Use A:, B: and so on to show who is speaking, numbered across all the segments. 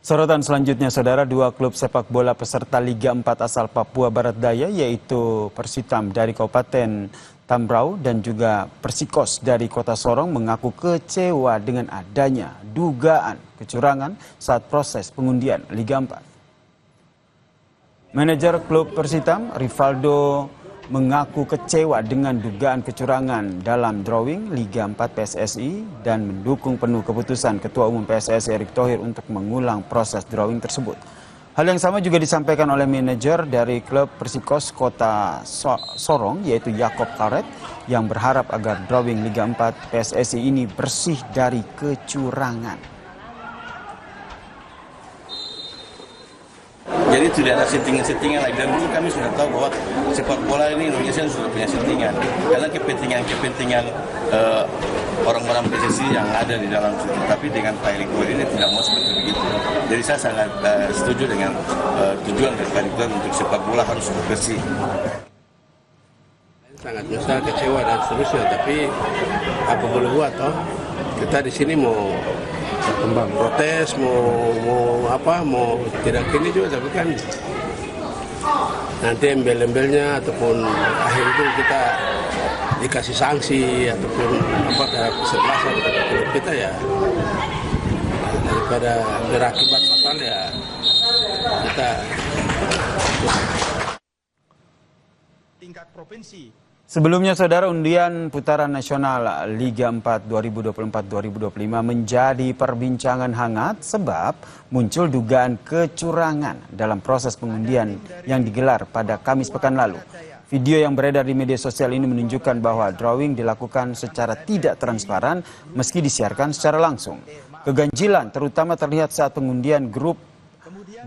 A: Sorotan selanjutnya, saudara, dua klub sepak bola peserta Liga 4 asal Papua Barat Daya, yaitu Persitam dari Kabupaten Tambrau dan juga Persikos dari Kota Sorong mengaku kecewa dengan adanya dugaan kecurangan saat proses pengundian Liga 4. Manajer klub Persitam, Rivaldo, mengaku kecewa dengan dugaan kecurangan dalam drawing Liga 4 PSSI dan mendukung penuh keputusan Ketua Umum PSSI Erick Thohir untuk mengulang proses drawing tersebut. Hal yang sama juga disampaikan oleh manajer dari klub Persikos Kota Sorong, yaitu Yakob Karet, yang berharap agar drawing Liga 4 PSSI ini bersih dari kecurangan.
B: Jadi tidak ada settingan-settingan lagi. Dan dulu kami sudah tahu bahwa sepak bola ini Indonesia sudah punya settingan. Karena kepentingan orang-orang PSSI yang ada di dalam situ. Tapi dengan Pak Erick Thohir ini tidak mau seperti begitu. Jadi saya sangat setuju dengan tujuan dari Pak Erick Thohir untuk sepak bola harus bersih.
C: Sangat nyesal, kecewa dan seterusnya. Tapi apa boleh buat toh? Kita di sini mau protes, mau tidak kini juga, tapi kan nanti embel-embelnya ataupun akhir itu kita dikasih sanksi ataupun apa terhadap kesebelasan kita ya, daripada berakibat fatal ya kita
A: tingkat provinsi. Sebelumnya, saudara, undian putaran nasional Liga 4 2024-2025 menjadi perbincangan hangat sebab muncul dugaan kecurangan dalam proses pengundian yang digelar pada Kamis pekan lalu. Video yang beredar di media sosial ini menunjukkan bahwa drawing dilakukan secara tidak transparan meski disiarkan secara langsung. Keganjilan terutama terlihat saat pengundian grup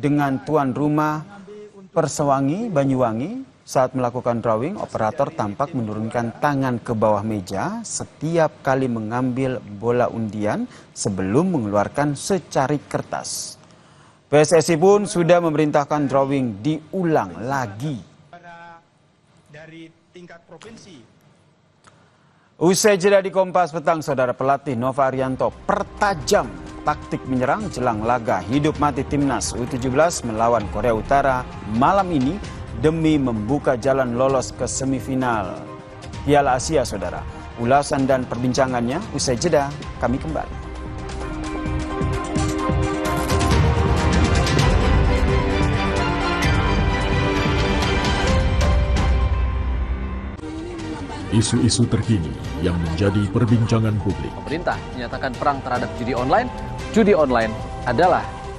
A: dengan tuan rumah Persewangi Banyuwangi. Saat melakukan drawing, operator tampak menurunkan tangan ke bawah meja setiap kali mengambil bola undian sebelum mengeluarkan secari kertas. PSSI pun sudah memerintahkan drawing diulang lagi. Dari tingkat provinsi. Usai jeda di Kompas Petang, saudara, pelatih Nova Arianto pertajam taktik menyerang jelang laga hidup mati timnas U17 melawan Korea Utara malam ini demi membuka jalan lolos ke semifinal Piala Asia, saudara. Ulasan dan perbincangannya usai jeda, kami kembali.
D: Isu-isu terkini yang menjadi perbincangan publik.
E: Pemerintah menyatakan perang terhadap judi online adalah